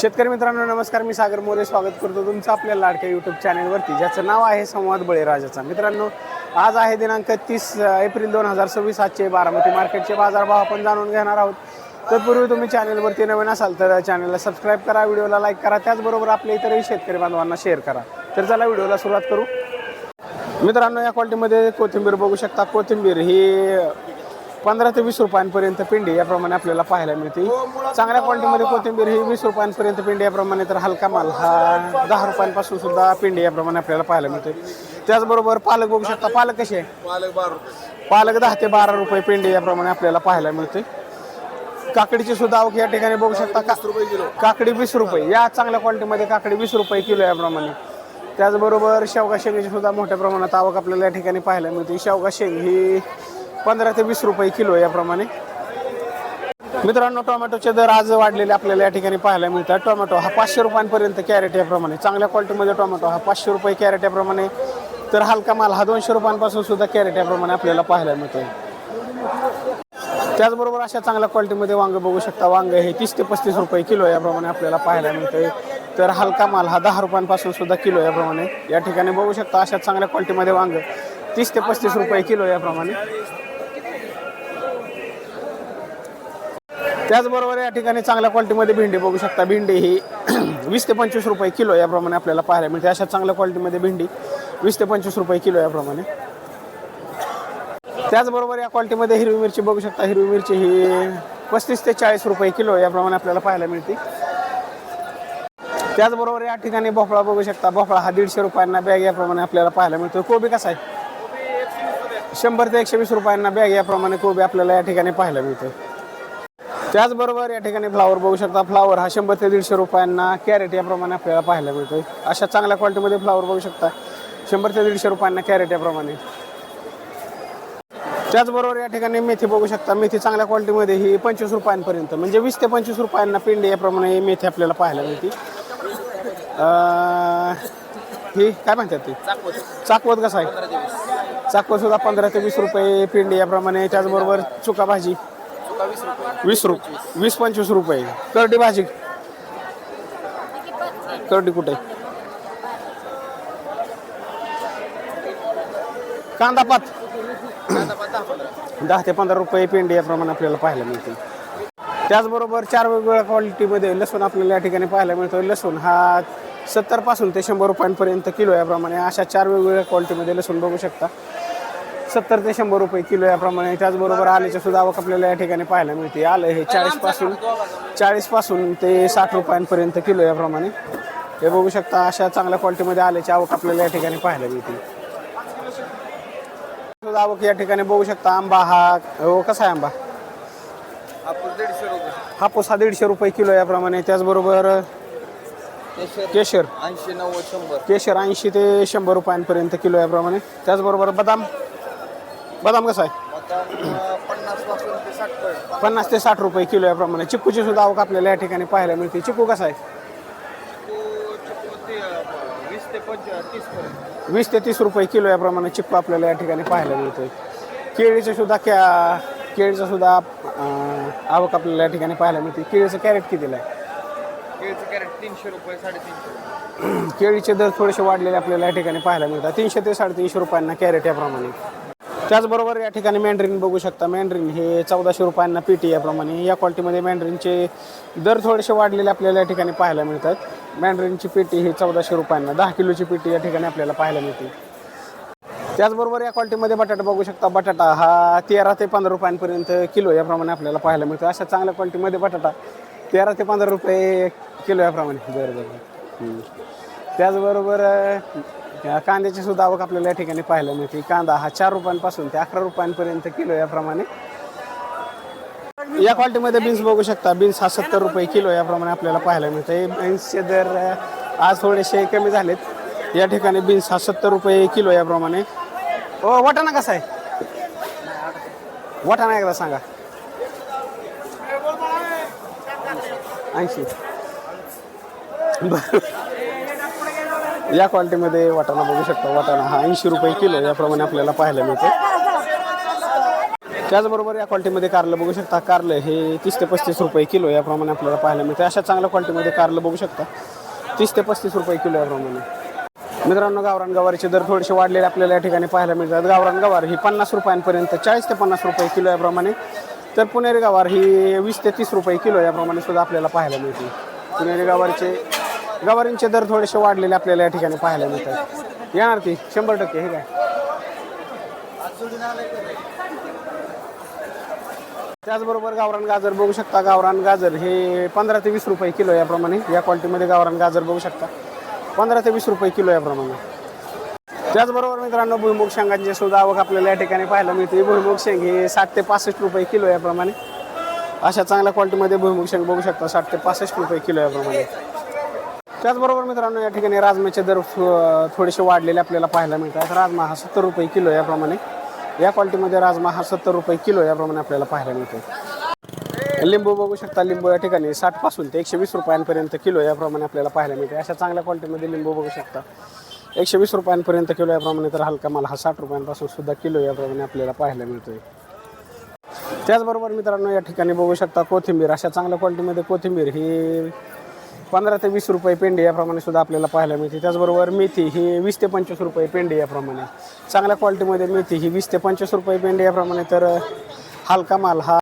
शेतकरी मित्रांनो नमस्कार, मी सागर मोरे स्वागत करतो तुमचं आपल्या लाडक्या यूट्यूब चॅनलवरती, ज्याचं नाव आहे संवाद बळीराजाचा। मित्रांनो, आज आहे दिनांक 30 एप्रिल 2026। आजचे बारामती मार्केटचे बाजारभाव आपण जाणून घेणार आहोत। तत्पूर्वी तुम्ही चॅनलवरती नवीन असाल तर चॅनलला सबस्क्राईब करा, व्हिडिओला लाईक करा, त्याचबरोबर आपल्या इतरही शेतकरी बांधवांना शेअर करा। तर चला व्हिडिओला सुरुवात करू। मित्रांनो, या क्वालिटीमध्ये कोथिंबीर बघू शकता। कोथिंबीर ही 15 ते 20 रुपयांपर्यंत पिंडी याप्रमाणे आपल्याला पाहायला मिळते। चांगल्या क्वालिटीमध्ये कोथिंबीर ही 20 रुपयांपर्यंत पिंडी याप्रमाणे, तर हलका माल हा 10 रुपयांपासून सुद्धा पिंडी याप्रमाणे आपल्याला पाहायला मिळते। त्याचबरोबर पालक बघू शकता। पालक कशी आहे? पालक 12 रुपये। पालक 10 ते 12 रुपये पिंडी याप्रमाणे आपल्याला पाहायला मिळते। काकडीची सुद्धा आवक या ठिकाणी बघू शकता। 20 रुपये किलो। काकडी 20 रुपये, या चांगल्या क्वालिटीमध्ये काकडी 20 रुपये किलो याप्रमाणे। त्याचबरोबर शेवगा शेंगाची सुद्धा मोठ्या प्रमाणात आवक आपल्याला या ठिकाणी पाहायला मिळते। शेवगा शेंग ही 15 ते 20 रुपये किलो याप्रमाणे। मित्रांनो, टोमॅटोचे दर आज वाढलेले आपल्याला या ठिकाणी पाहायला मिळतात। टोमॅटो हा 500 रुपयांपर्यंत कॅरेट याप्रमाणे। चांगल्या क्वालिटीमध्ये टोमॅटो हा 500 रुपये कॅरेट याप्रमाणे, तर हलका माल हा 200 रुपयांपासून सुद्धा कॅरेट याप्रमाणे आपल्याला पाहायला मिळतो। त्याचबरोबर अशा चांगल्या क्वालिटीमध्ये वांग बघू शकता। वांग हे 30 ते 35 रुपये किलो याप्रमाणे आपल्याला पाहायला मिळते, तर हलका माल हा 10 रुपयांपासून सुद्धा किलो याप्रमाणे या ठिकाणी बघू शकता। अशा चांगल्या क्वालिटीमध्ये वांग 30 ते 35 रुपये किलो याप्रमाणे। त्याचबरोबर या ठिकाणी चांगल्या क्वालिटीमध्ये भेंडी बघू शकता। भेंडी ही 20 ते 25 रुपये किलो याप्रमाणे आपल्याला पाहायला मिळते। अशा चांगल्या क्वालिटीमध्ये भेंडी 20 ते 25 रुपये किलो याप्रमाणे। त्याचबरोबर या क्वालिटीमध्ये हिरवी मिरची बघू शकता। हिरवी मिरची ही 35 ते 40 रुपये किलो याप्रमाणे आपल्याला पाहायला मिळते। त्याचबरोबर या ठिकाणी भोपळा बघू शकता। भोपळा हा 150 रुपयांना बॅग याप्रमाणे आपल्याला पाहायला मिळतो। कोबी कसा आहे? 100 ते 120 रुपयांना बॅग याप्रमाणे कोबी आपल्याला या ठिकाणी पाहायला मिळते। त्याचबरोबर या ठिकाणी फ्लावर बघू शकता। फ्लावर हा 100 ते 150 रुपयांना कॅरेट याप्रमाणे आपल्याला पाहायला मिळतो। अशा चांगल्या क्वालिटीमध्ये फ्लावर बघू शकता। 100 ते 150 रुपयांना कॅरेट याप्रमाणे। त्याचबरोबर या ठिकाणी मेथी बघू शकता। मेथी चांगल्या क्वालिटीमध्ये ही 25 रुपयांपर्यंत, म्हणजे 20 ते 25 रुपयांना पिंडी याप्रमाणे मेथी आपल्याला पाहायला मिळते। ही काय म्हणतात ती? चाकवत कसा आहे? चाकवत सुद्धा 15 ते 20 रुपये पिंडी याप्रमाणे। त्याचबरोबर चुका भाजी 20 रुपये, 20-25 रुपये। करडी भाजी, करडी कुठे? कांदा पात 10 ते 15 रुपये पिंडी याप्रमाणे आपल्याला पाहायला मिळते। त्याचबरोबर 4 वेगवेगळ्या क्वालिटीमध्ये लसूण आपल्याला या ठिकाणी पाहायला मिळतो। लसूण हा 70 पासून ते 100 रुपयांपर्यंत किलो याप्रमाणे। अशा 4 वेगवेगळ्या क्वालिटीमध्ये लसूण बघू शकता। 70 ते 100 रुपये किलो याप्रमाणे। त्याचबरोबर आल्याची सुद्धा आवक आपल्याला या ठिकाणी पाहायला मिळते। आलं हे 40 पासून ते 60 रुपयांपर्यंत किलो याप्रमाणे हे बघू शकता। अशा चांगल्या क्वालिटीमध्ये आल्याची आवक आपल्याला या ठिकाणी पाहायला मिळते। आवक या ठिकाणी बघू शकता। आंबा हा कसा आहे? आंबा हापूस हा 150 रुपये किलो याप्रमाणे। त्याचबरोबर केशर 80-90-100। केशर 80 ते 100 रुपयांपर्यंत किलो याप्रमाणे। त्याचबरोबर बदाम कसा आहे? 50 ते 60 रुपये किलो याप्रमाणे। चिक्कूची सुद्धा आवक आपल्याला या ठिकाणी पाहायला मिळते। चिक्कू कसा आहे? 20 ते 30 रुपये किलो याप्रमाणे चिक्कू आपल्याला या ठिकाणी पाहायला मिळतोय। केळीचं सुद्धा आवक आपल्याला या ठिकाणी पाहायला मिळते। केळीचं कॅरेट कितीला आहे? केळीचं कॅरेट 300 रुपये 350। केळीचे दर थोडेसे वाढलेले आपल्याला या ठिकाणी पाहायला मिळतात। 300 ते 350 रुपयांना कॅरेट याप्रमाणे। त्याचबरोबर या ठिकाणी मँड्रिन बघू शकता। मँड्रिन हे 1400 रुपयांना पेटी याप्रमाणे। या क्वालिटीमध्ये मँड्रिनचे दर थोडेसे वाढलेले आपल्याला या ठिकाणी पाहायला मिळतात। मँड्रिनची पेटी ही 1400 रुपयांना 10 किलोची पेटी या ठिकाणी आपल्याला पाहायला मिळते। त्याचबरोबर या क्वालिटीमध्ये बटाटा बघू शकता। बटाटा हा 13 ते 15 रुपयांपर्यंत किलो याप्रमाणे आपल्याला पाहायला मिळतो। अशा चांगल्या क्वालिटीमध्ये बटाटा 13 ते 15 रुपये किलो याप्रमाणे। बरोबर। त्याचबरोबर कांद्याची सुद्धा आवक आपल्याला या ठिकाणी पाहायला मिळते। कांदा हा 4 रुपयांपासून ते 11 रुपयांपर्यंत किलो याप्रमाणे। या क्वालिटीमध्ये बीन्स बघू शकता। बीन्स हा 70 रुपये किलो याप्रमाणे आपल्याला पाहायला मिळते। बीन्सचे दर आज थोडेसे कमी झालेत। या ठिकाणी बीन्स हा 70 रुपये किलो याप्रमाणे। वाटाणा कसा आहे? वाटाणा एकदा सांगा। 80। या क्वालिटीमध्ये वाटाणा बघू शकता। वाटाणा हा 80 रुपये किलो याप्रमाणे आपल्याला पाहायला मिळतो। त्याचबरोबर या क्वालिटीमध्ये कारलं बघू शकता. कारलं हे 30 ते 35 रुपये किलो याप्रमाणे आपल्याला पाहायला मिळते. अशा चांगल्या क्वालिटीमध्ये कारलं बघू शकता 30 ते 35 रुपये किलो याप्रमाणे. मित्रांनो, गावरान गवारीचे दर थोडेसे वाढलेले आपल्याला या ठिकाणी पाहायला मिळतात. गावरान गवार ही 50 रुपयांपर्यंत 40 ते 50 रुपये किलो याप्रमाणे, तर पुणेरी गवार ही 20 ते 30 रुपये किलो याप्रमाणे सुद्धा आपल्याला पाहायला मिळते. पुणेरी गवारींचे दर थोडेसे वाढलेले आपल्याला या ठिकाणी पाहायला मिळतात. येणार ती 100% हे काय. त्याचबरोबर गावरान गाजर बघू शकता. गावरान गाजर हे 15 ते 20 रुपये किलो याप्रमाणे या क्वालिटीमध्ये गावरान गाजर बघू शकता 15 ते 20 रुपये किलो याप्रमाणे. त्याचबरोबर मित्रांनो, भुईमुग शेंगांची सुद्धा आवक आपल्याला या ठिकाणी पाहायला मिळते. भुईमुग शेंग हे 60 ते 65 रुपये किलो याप्रमाणे. अशा चांगल्या क्वालिटीमध्ये भुईमुग शेंग बघू शकता 60 ते 65 रुपये किलो याप्रमाणे. त्याचबरोबर मित्रांनो, या ठिकाणी राजमाचे दर थोडेसे वाढलेले आपल्याला पाहायला मिळतात. राजमा हा 70 रुपये किलो याप्रमाणे या क्वालिटीमध्ये राजमा हा 70 रुपये किलो याप्रमाणे आपल्याला पाहायला मिळतो. लिंबू बघू शकता. लिंबू या ठिकाणी 60 पासून ते 120 रुपयांपर्यंत किलो याप्रमाणे आपल्याला पाहायला मिळते. अशा चांगल्या क्वालिटीमध्ये लिंबू बघू शकता 120 रुपयांपर्यंत किलो याप्रमाणे, तर हलका माल हा 60 रुपयांपासून सुद्धा किलो याप्रमाणे आपल्याला पाहायला मिळतोय. त्याचबरोबर मित्रांनो, या ठिकाणी बघू शकता कोथिंबीर. अशा चांगल्या क्वालिटीमध्ये कोथिंबीर ही 15 ते 20 रुपये पेंडी याप्रमाणे सुद्धा आपल्याला पाहायला मिळते. त्याचबरोबर मेथी ही 20 ते 25 रुपये पेंडी याप्रमाणे. चांगल्या क्वालिटीमध्ये मेथी ही 20 ते 25 रुपये पेंडी याप्रमाणे, तर हलका माल हा